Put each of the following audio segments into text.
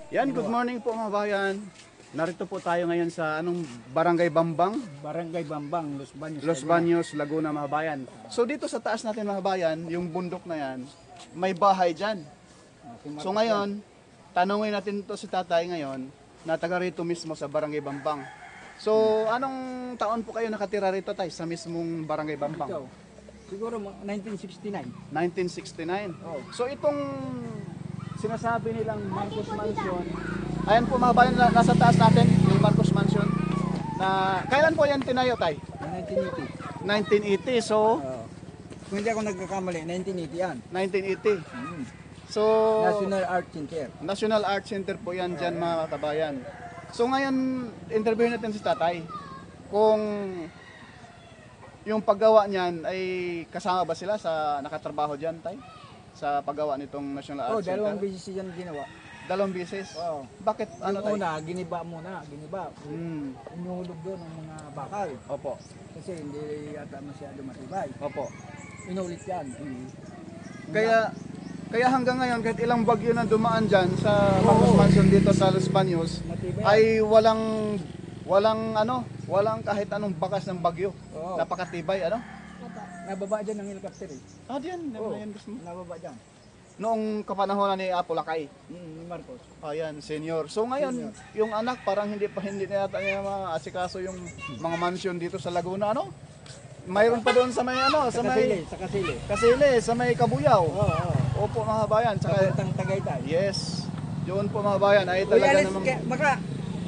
Yan, good morning po mga bayan. Narito po tayo ngayon sa Barangay Bambang, Barangay Bambang, Los Baños, Los Baños, Laguna mga bayan. So dito sa taas natin mga bayan, yung bundok na yan, may bahay dyan. So ngayon, tanungin natin to si tatay ngayon, na taga rito mismo sa Barangay Bambang. So anong taon po kayo nakatira rito tay sa mismong Barangay Bambang? Ito, siguro 1969. 1969. Oh. So itong sinasabi nilang Marcos Mansion, ayan po mga bayan, nasa taas natin yung Marcos Mansion. Na kailan po yan tinayo tay? 1980. 1980. So Kung hindi ako nagkakamali, 1980 yan. 1980. So National Art Center. National Art Center po yan dyan mga kabayan. So ngayon, interviewin natin si tatay kung yung paggawa niyan ay kasama ba sila sa nakatrabaho dyan tay? Sa paggawa nitong National Art Center? Dalawang beses yan ginawa. Dalawang beses? Oo. Bakit ano tay? Una, giniba muna, giniba. Inuhulog doon ng mga bakal. Opo. Kasi hindi yata masyado matibay. Opo. Inulit yan. Kaya hanggang ngayon, kahit ilang bagyo na dumaan dyan sa Marcos Mansion dito sa Los Baños, Matibay. ay walang kahit anong bakas ng bagyo. Oo. Napakatibay, ano? Nababa dyan ng helicopter eh. Diyan, Oo. yan mismo. Nababa dyan. Noong kapanahonan ni Apo Lakay. Ni Marcos. Ayan, senior. So ngayon, yung anak parang hindi na yata niya maasikaso yung mga mansion dito sa Laguna, ano? Mayroon pa doon sa may Sa Kasili. Kasili, sa may Kabuyaw. Oo. Opo mga bayan, Sa tsaka Puntang Tagaytay. yes. Doon po mga bayan ay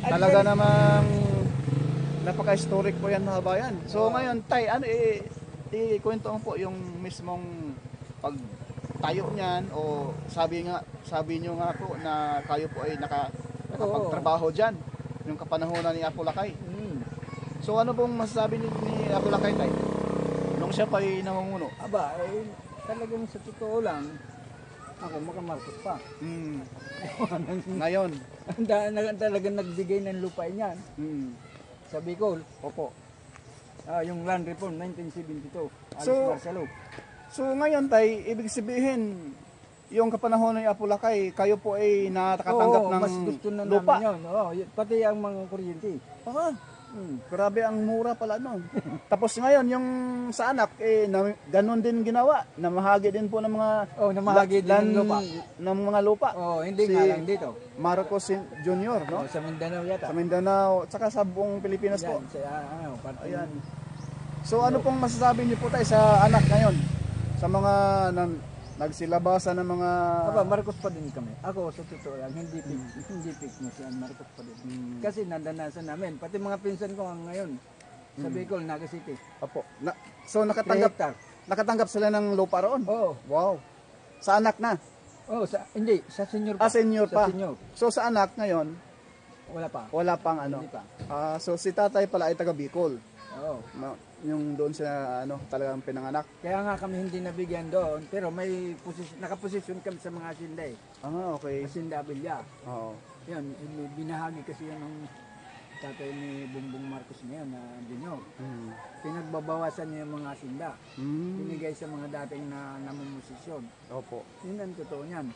talaga namang napaka-historic po yan mga bayan. So ngayon, tay, ikwento mo po yung mismong pagtayo niyan o sabi niyo nga po na kayo po ay nakapagtrabaho diyan yung kapanahonan ni Apo Lakay. So ano pong masasabi ni Apo Lakay tay? Nung siya pa ay namumuno. Aba, talagang sa totoo lang, ako makamarkos pa. Ngayon. Talagang nagbigay ng lupa niyan. Sa Bicol. Opo. Yung land reform, 1972. So, Marcelo. So ngayon tay, ibig sabihin, yung kapanahonan ni Apo Lakay, kayo po ay nakakatanggap ng mas gusto na lupa. namin yun. Oo, pati ang mga kuryente. Grabe ang mura pala no. Tapos ngayon yung sa anak ganun din ginawa. Namahagi din po ng mga namahagi din ng lupa. Ng mga lupa. Hindi nga lang dito. Marcos Jr., no? Sa Mindanao yata. Sa Mindanao, tsaka sa buong Pilipinas po. Ayan. So ano pong masasabi niyo po tayo sa anak ngayon? Sa mga nagsilabasan ng mga Marcos pa din kami. Ako sa totoo lang, hindi pick na siya, Marcos pa din. Kasi nandanasan namin, pati mga pinsan ko ngayon sa Bicol, Naga City. Opo. So nakatanggap sila ng lupa roon? Oo. Wow. Sa anak na? Hindi, sa senior pa. Senior pa. Senior. So sa anak ngayon, wala pa. Wala pang ano. Hindi pa. So si tatay pala ay taga Bicol. Oo. Yung doon siya talagang pinanganak. Kaya nga kami hindi nabigyan doon, pero may nakaposisyon kami sa mga asinda eh. Okay. Asinda Abilya. Oo. Yan, binahagi kasi yan ng tatay ni Bongbong Marcos ngayon na Binyo. Pinagbabawasan niya yung mga asinda. Binigay sa mga dating na namumosisyon. Opo. Yun ang totoo niyan.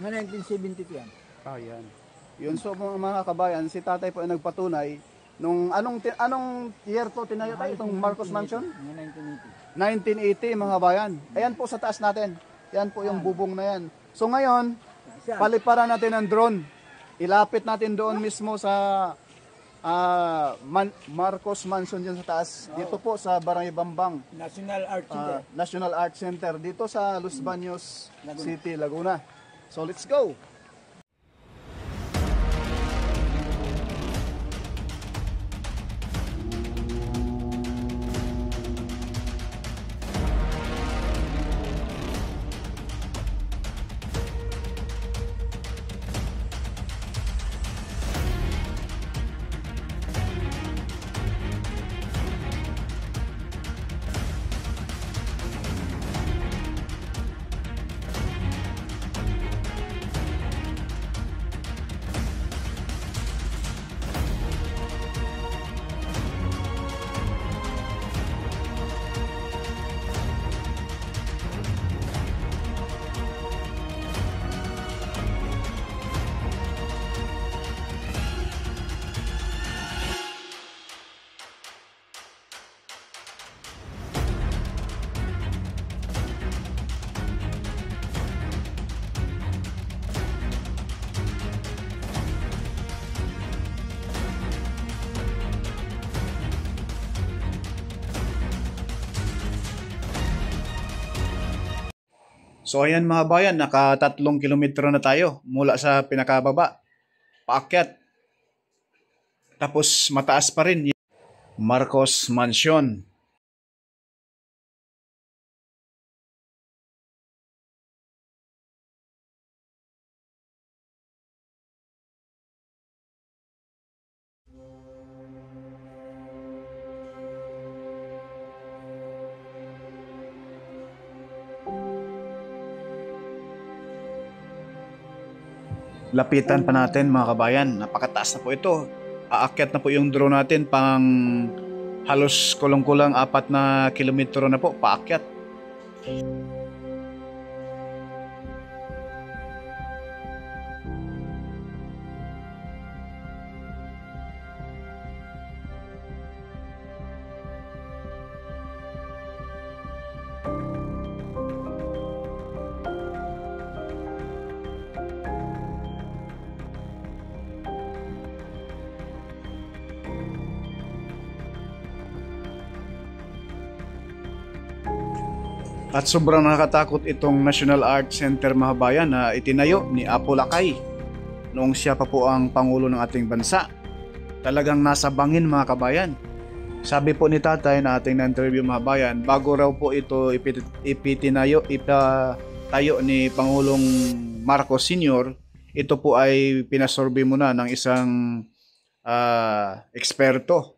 Mga 1972 yan. Yan. Yun, so mga kabayan, si tatay po ay nagpatunay nung anong year po tinayo tayo itong Marcos Mansion? 1980 mga bayan. Ayan po sa taas natin. Yan po yung bubong na yan. So ngayon, paliparan natin ng drone. Ilapit natin doon mismo sa Marcos Mansion dyan sa taas. Dito po sa Barangay Bambang. National Art Center. National Art Center. Dito sa Los Baños City, Laguna. So let's go! So ayan mga bayan, naka 3 kilometro na tayo mula sa pinakababa, paakyat. Tapos mataas pa rin yung Marcos Mansion. Lapitan pa natin mga kabayan, napakataas na po ito. Aakyat na po yung drone natin pang halos kulang-kulang 4 kilometro na po paakyat. At sobrang nakakatakot itong National Art Center mga kabayan na itinayo ni Apo Lakay noong siya pa po ang Pangulo ng ating bansa. Talagang nasa bangin mga kabayan. Sabi po ni tatay na ating na-interview mga kabayan, bago raw po ito ipatayo ni Pangulong Marcos Sr., ito po ay pinasurvey muna ng isang eksperto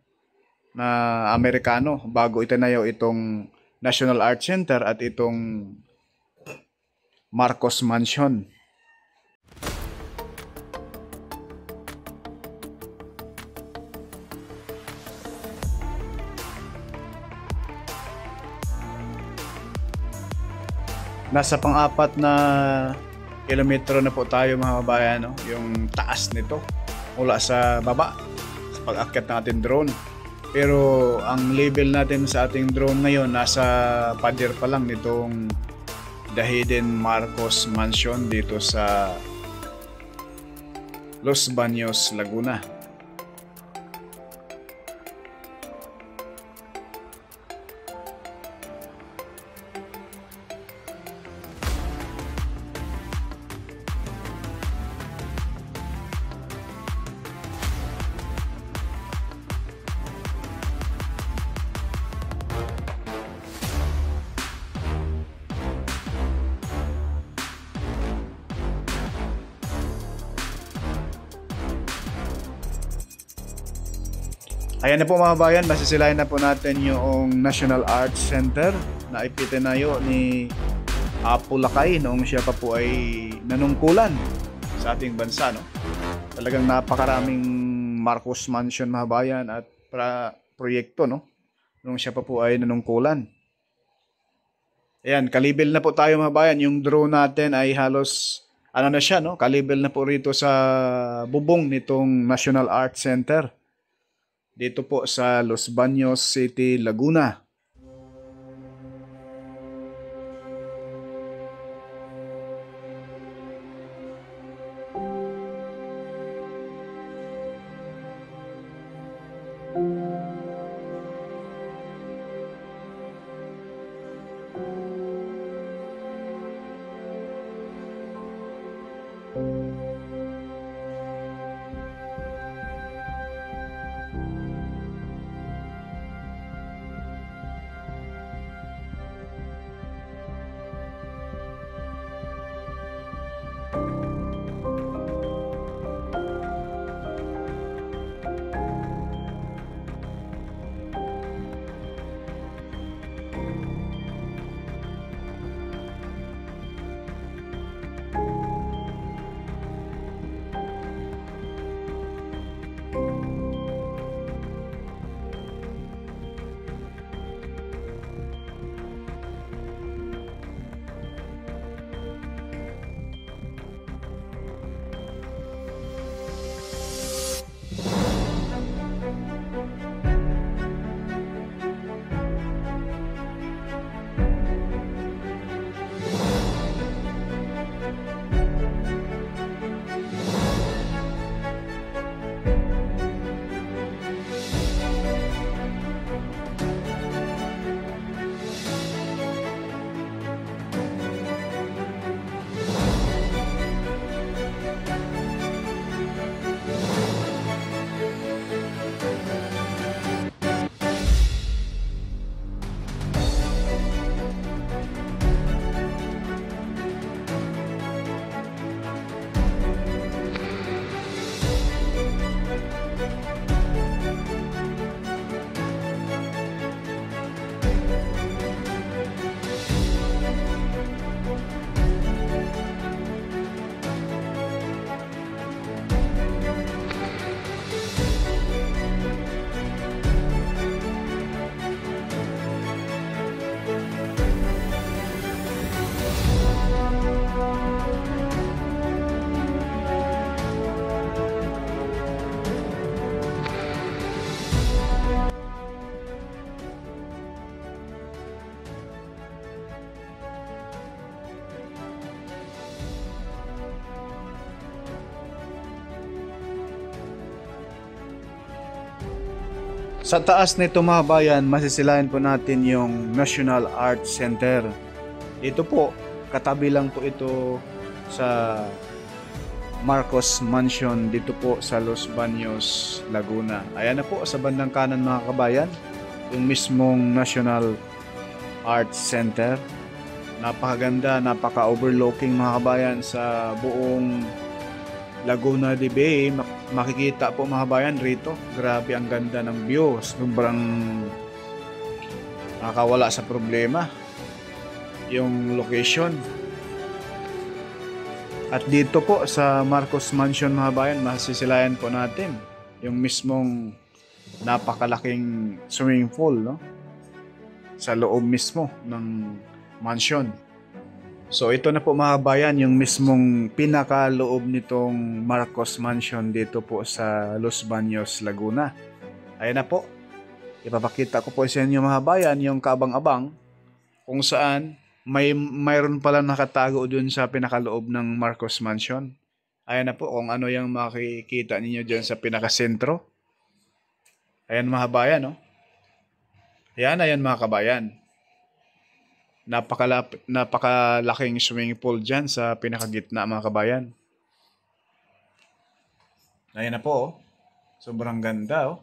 na Amerikano bago itinayo itong National Art Center at itong Marcos Mansion. Nasa pang-4 na kilometro na po tayo mga kabayan, no? Yung taas nito mula sa baba sa pag-akyat ng ating drone. Pero ang level natin sa ating drone ngayon nasa pader pa lang nitong The Hidden Marcos Mansion dito sa Los Baños, Laguna. Ayan na po mga bayan, masisilayan na po natin yung National Arts Center na ipitinayo ni Apo Lakay noong siya pa po ay nanungkulan sa ating bansa. No? Talagang napakaraming Marcos Mansion mga bayan at proyekto no? Noong siya pa po ay nanungkulan. Ayan, kalibel na po tayo mga bayan. Yung drone natin ay halos ano na siya, no? Kalibel na po rito sa bubong nitong National Arts Center. Dito po sa Los Baños City, Laguna. Sa taas nito mga kabayan, masisilayan po natin yung National Art Center. Ito po, katabi lang po ito sa Marcos Mansion dito po sa Los Baños, Laguna. Ayan na po sa bandang kanan mga kabayan, yung mismong National Art Center. Napakaganda, napaka-overlooking mga kabayan sa buong Laguna de Bay. Makikita po mga kabayan rito. Grabe ang ganda ng view. Sobrang nakakawala sa problema yung location. At dito po sa Marcos Mansion mga kabayan, masisilayan po natin yung mismong napakalaking swimming pool, no? Sa loob mismo ng mansion. So ito na po mga kabayan yung mismong pinakaloob nitong Marcos Mansion dito po sa Los Baños, Laguna. Ayan na po. Ipapakita ko po sa inyo mga kabayan yung kabang-abang kung saan mayroon pala nakatago dun sa pinakaloob ng Marcos Mansion. Ayan na po kung ano yung makikita ninyo dyan sa pinakasentro. Ayan mga kabayan, no? Ayan mga kabayan. Napakalaking swimming pool dyan sa pinakagitna mga kabayan. Ayan na po, oh. Sobrang ganda, oh.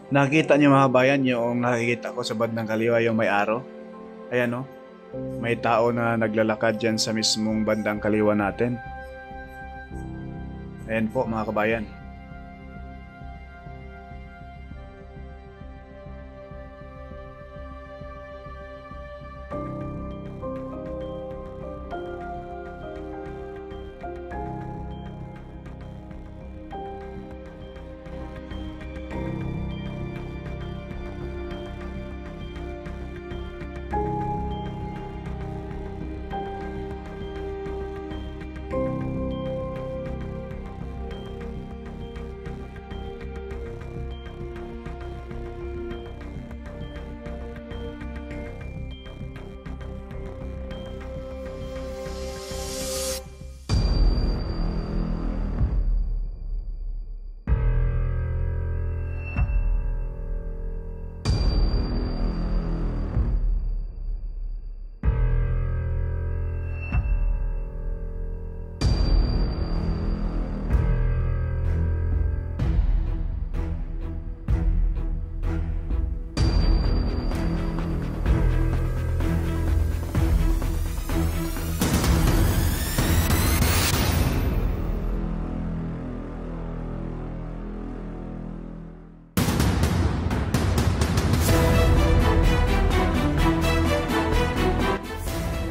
Nakikita niyo mga kabayan yung nakikita ko sa bandang kaliwa yung may araw. Ayan, no? May tao na naglalakad dyan sa mismong bandang kaliwa natin. Ayan po mga kabayan.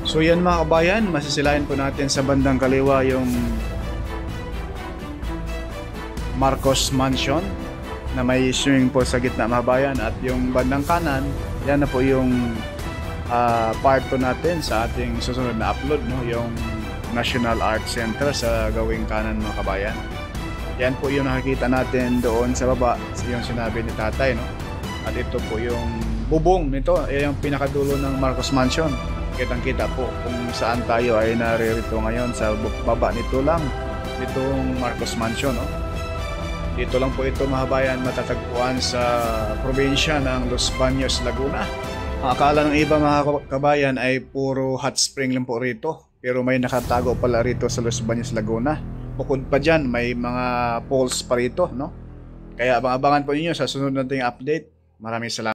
So yan mga kabayan, masisilayan po natin sa bandang kaliwa yung Marcos Mansion na may swimming pool sa gitna mga kabayan, at yung bandang kanan, yan na po yung part po natin sa ating susunod na upload, no? Yung National Art Center sa gawing kanan mga kabayan. Yan po yung nakikita natin doon sa baba, yung sinabi ni tatay, no? At ito po yung bubong nito, yung pinakadulo ng Marcos Mansion. Kitang-kita po kung saan tayo ay naririto ngayon, sa baba nito lang, itong Marcos Mansion, no? Dito lang po ito mga kabayan, matatagpuan sa probinsya ng Los Baños, Laguna. Akala ng iba mga kabayan ay puro hot spring lang po rito, pero may nakatago pala rito sa Los Baños, Laguna. Bukod pa dyan, may mga falls pa rito, no? Kaya abang-abangan po ninyo sa sunod nating update. Maraming salamat.